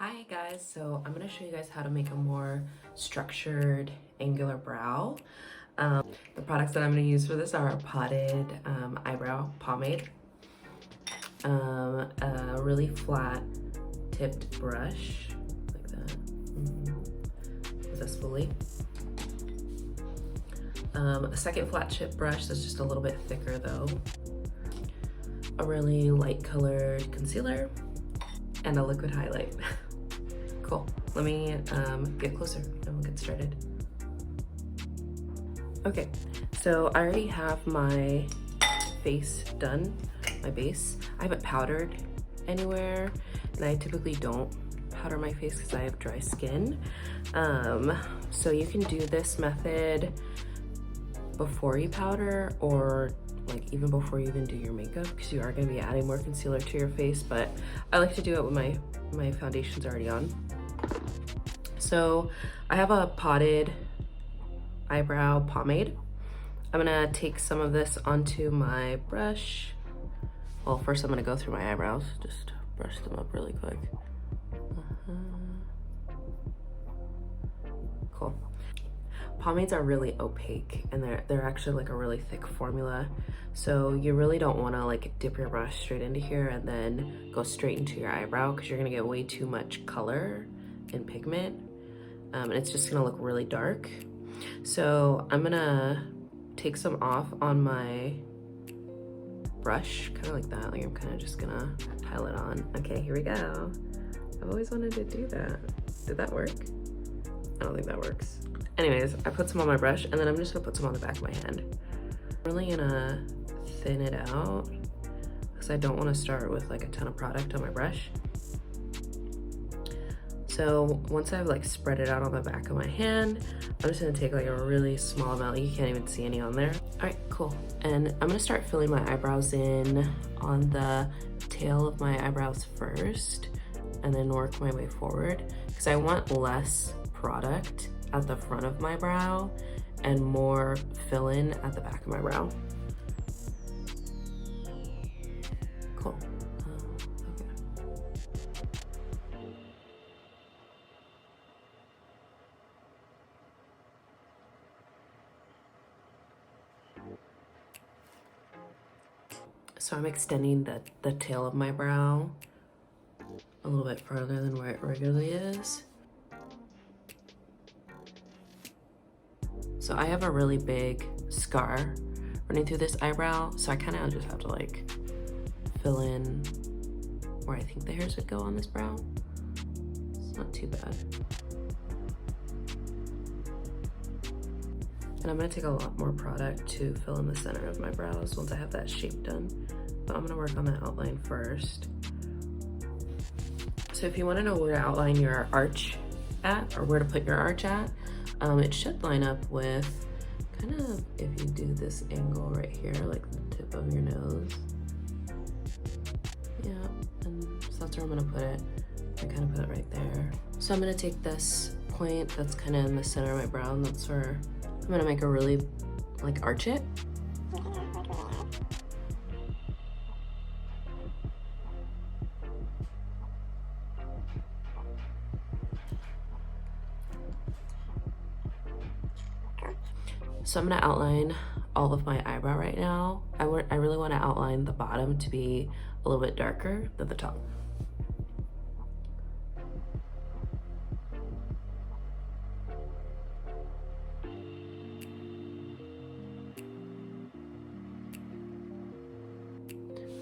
Hi guys, so I'm going to show you guys how to make a more structured angular brow. The products that I'm going to use for this are a potted eyebrow pomade, a really flat tipped brush like that with a spoolie, a second flat tip brush that's just a little bit thicker though, a really light colored concealer, and a liquid highlight. Cool. Let me get closer and we'll get started. Okay, so I already have my face done, my base. I haven't powdered anywhere, and I typically don't powder my face because I have dry skin. So you can do this method before you powder, or like even before you even do your makeup, because you are going to be adding more concealer to your face, but I like to do it with my foundation's already on. So I have a potted eyebrow pomade. I'm gonna take some of this onto my brush. Well, first I'm gonna go through my eyebrows, just brush them up really quick. Cool. Pomades are really opaque, and they're actually like a really thick formula. So you really don't wanna like dip your brush straight into here and then go straight into your eyebrow, because you're gonna get way too much color and pigment. And it's just gonna look really dark. So I'm gonna take some off on my brush, kind of like that. Like I'm kind of just gonna pile it on. Okay, here we go. I've always wanted to do that. Did that work? I don't think that works. Anyways, I put some on my brush, and then I'm just gonna put some on the back of my hand. I'm really gonna thin it out because I don't want to start with like a ton of product on my brush. So once I've like spread it out on the back of my hand, I'm just gonna take like a really small amount. You can't even see any on there. All right, cool. And I'm gonna start filling my eyebrows in on the tail of my eyebrows first, and then work my way forward, because I want less product at the front of my brow and more fill-in at the back of my brow. Cool. So I'm extending the tail of my brow a little bit further than where it regularly is. So I have a really big scar running through this eyebrow, so I kind of just have to like fill in where I think the hairs would go on this brow. It's not too bad. And I'm gonna take a lot more product to fill in the center of my brows once I have that shape done. But I'm gonna work on that outline first. So if you wanna know where to outline your arch at, or where to put your arch at, it should line up with kind of, if you do this angle right here, like the tip of your nose. Yeah, and so that's where I'm gonna put it. I kind of put it right there. So I'm gonna take this point that's kind of in the center of my brow, and that's where I'm gonna make a really, like, arch it. So I'm gonna outline all of my eyebrow right now. I really wanna outline the bottom to be a little bit darker than the top.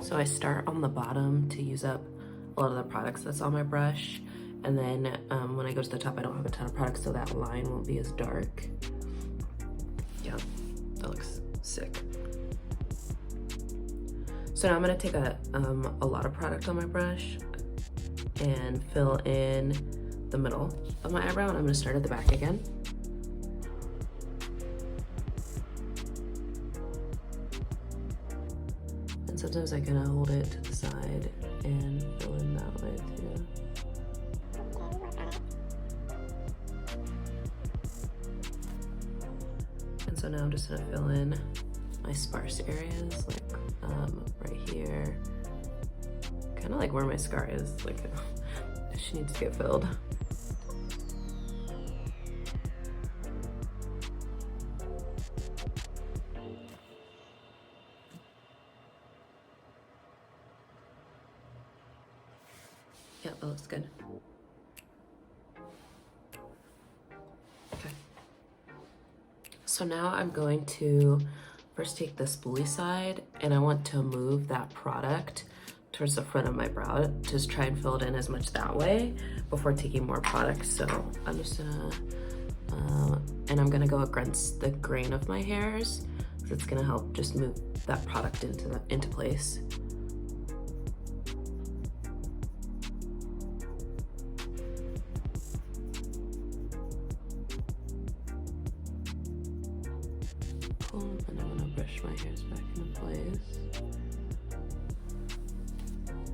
So I start on the bottom to use up a lot of the products that's on my brush. And then when I go to the top, I don't have a ton of products, so that line won't be as dark. Yeah, that looks sick. So now I'm gonna take a lot of product on my brush and fill in the middle of my eyebrow, and I'm gonna start at the back again. And sometimes I kind of hold it to the side and fill in that way too. And so now I'm just gonna fill in my sparse areas, like right here, kind of like where my scar is, like she needs to get filled. Yeah, that looks good. Okay. So now I'm going to first take the spoolie side, and I want to move that product towards the front of my brow. Just try and fill it in as much that way before taking more product. So I'm just gonna, and I'm gonna go against the grain of my hairs, because it's gonna help just move that product into place. Cool, and I'm gonna brush my hairs back into place.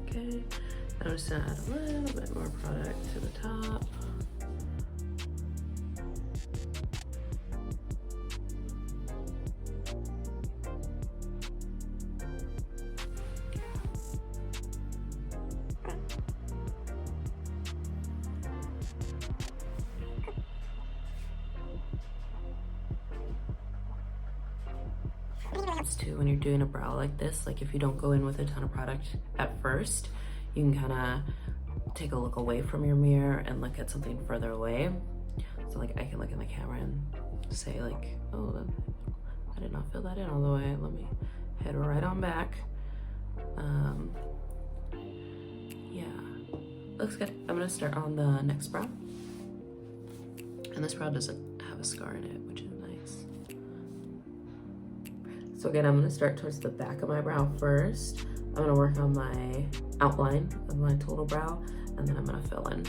Okay, I'm just gonna add a little bit more product to the top. Too, when you're doing a brow like this, like if you don't go in with a ton of product at first, you can kind of take a look away from your mirror and look at something further away. So like I can look in the camera and say like, oh, I did not fill that in all the way. Let me head right on back. Yeah, looks good. I'm gonna start on the next brow. And this brow doesn't have a scar in it, which is nice. So again, I'm gonna start towards the back of my brow first. I'm gonna work on my outline of my total brow, and then I'm gonna fill in.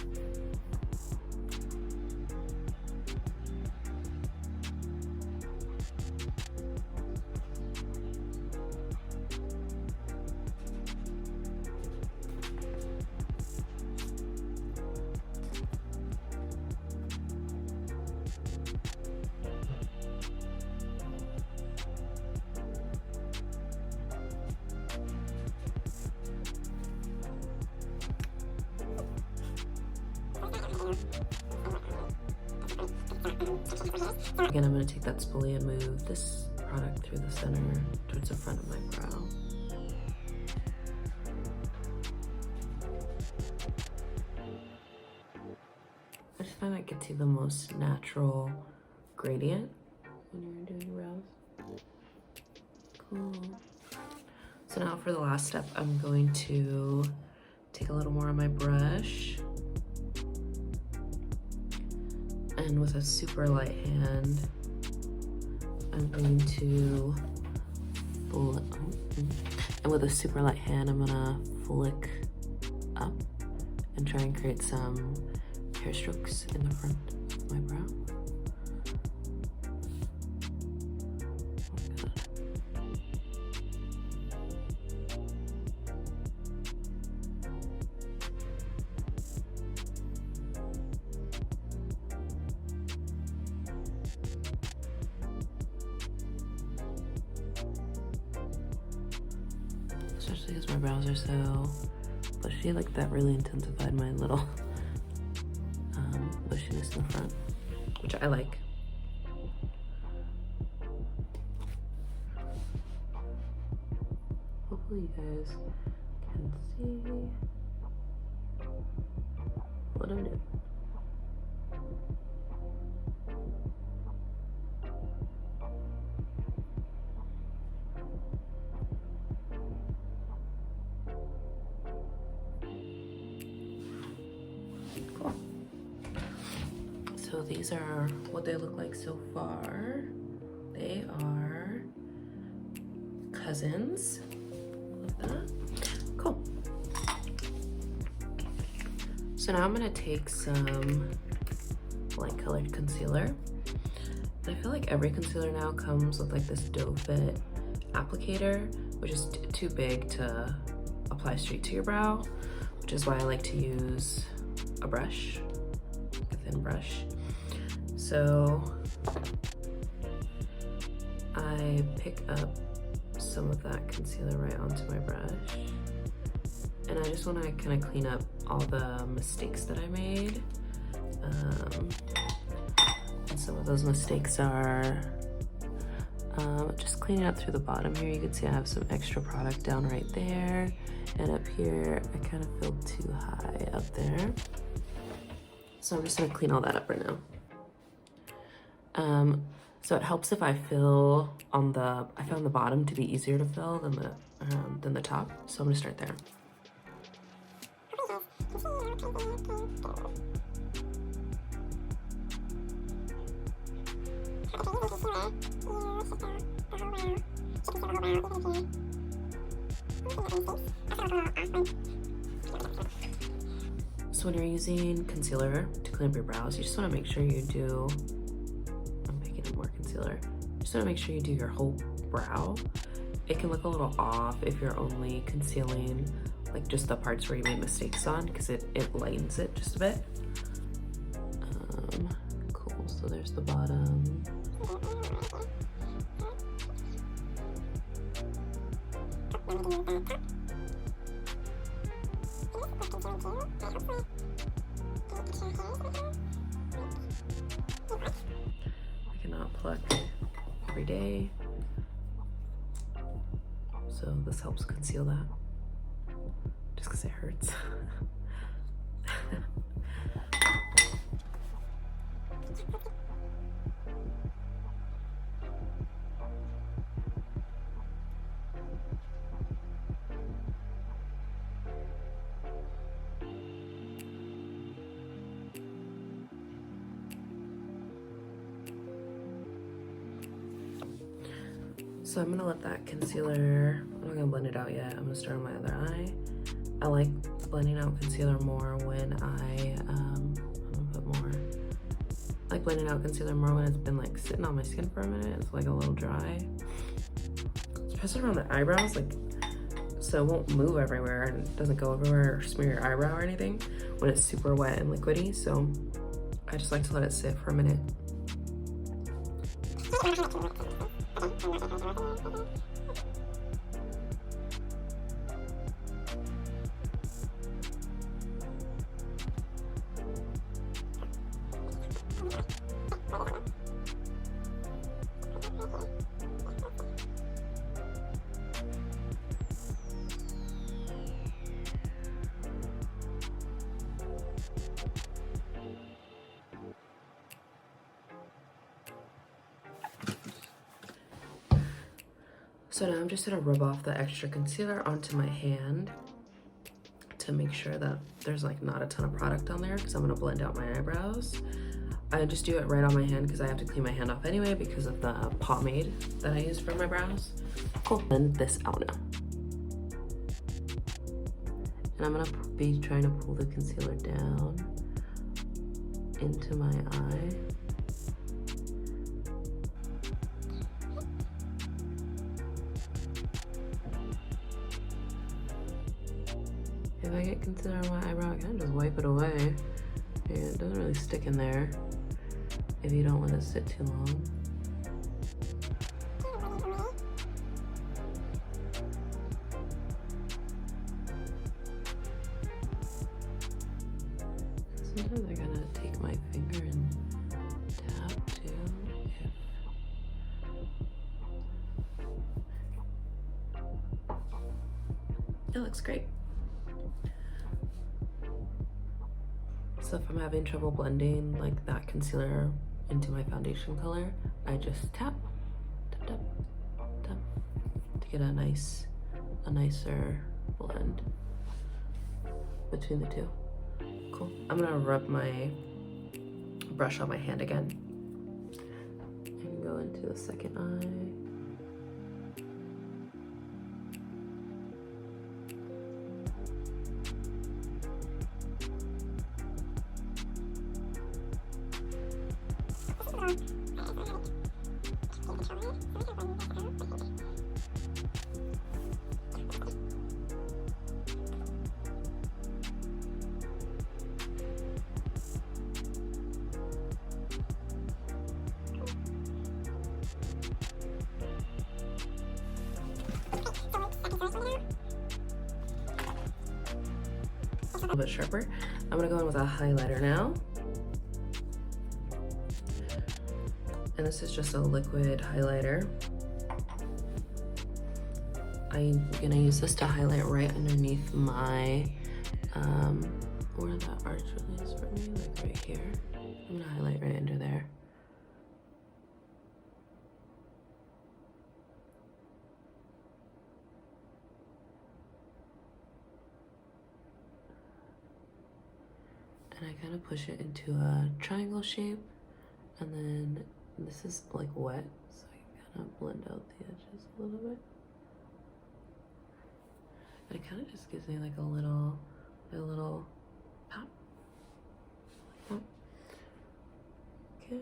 Again, I'm going to take that spoolie and move this product through the center towards the front of my brow. I just find that gets you the most natural gradient when you're doing brows. Cool. So now for the last step, I'm going to take a little more on my brush. And with a super light hand, I'm going to I'm gonna flick up and try and create some hair strokes in the front of my brow. Especially because my brows are so bushy, like that really intensified my little bushiness in the front, which I like. Hopefully you guys can see what I'm doing. So these are what they look like so far. They are cousins. Love that. Cool. So now I'm gonna take some light colored concealer. And I feel like every concealer now comes with like this doe fit applicator, which is too big to apply straight to your brow, which is why I like to use a brush, a thin brush. So I pick up some of that concealer right onto my brush, and I just want to kind of clean up all the mistakes that I made. And some of those mistakes are just cleaning up through the bottom here. You can see I have some extra product down right there, and up here I kind of filled too high up there. So I'm just gonna clean all that up right now. So it helps if I fill on I found the bottom to be easier to fill than the top. So I'm gonna start there. So when you're using concealer to clean up your brows, you just want to make sure you do, I'm picking up more concealer, you just want to make sure you do your whole brow. It can look a little off if you're only concealing like just the parts where you made mistakes on, because it lightens it just a bit. Cool, so there's the bottom. I cannot pluck every day, so this helps conceal that, just because it hurts. So I'm gonna let that concealer, I'm not gonna blend it out yet. I'm gonna start on my other eye. I like blending out concealer more when I'm gonna put more. I like blending out concealer more when it's been like sitting on my skin for a minute. It's like a little dry. Especially around the eyebrows, like, so it won't move everywhere and it doesn't go everywhere or smear your eyebrow or anything when it's super wet and liquidy. So I just like to let it sit for a minute. So now I'm just gonna rub off the extra concealer onto my hand to make sure that there's like not a ton of product on there, because I'm gonna blend out my eyebrows. I just do it right on my hand because I have to clean my hand off anyway because of the pomade that I use for my brows. Cool, blend this out now. And I'm gonna be trying to pull the concealer down into my eye. If I get concealer on my eyebrow, I can just wipe it away. And it doesn't really stick in there if you don't let it sit too long. Sometimes I gotta take my finger and tap too. It looks great. So if I'm having trouble blending like that concealer into my foundation color, I just tap, tap, tap, tap to get a nicer blend between the two. Cool. I'm gonna rub my brush on my hand again and go into the second eye. little bit sharper. I'm gonna go in with a highlighter now. And this is just a liquid highlighter. I'm gonna use this to highlight right underneath my, where that arch really is for me, like right here. I'm gonna highlight right under there. And I kind of push it into a triangle shape, and then this is like wet, so I kind of blend out the edges a little bit. And it kind of just gives me like a little pop. Pop. Okay.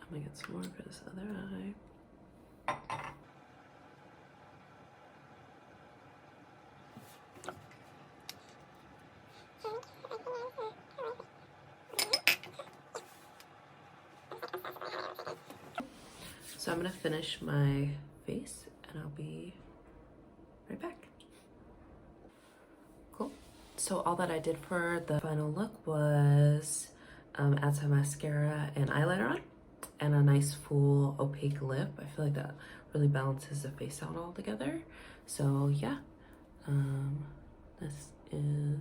I'm gonna get some more for this other eye. So I'm gonna finish my face and I'll be right back. Cool. So all that I did for the final look was add some mascara and eyeliner on and a nice full opaque lip. I feel like that really balances the face out all together. So yeah, this is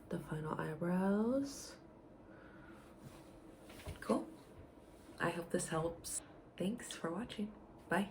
the final eyebrows. Cool. I hope this helps. Thanks for watching. Bye.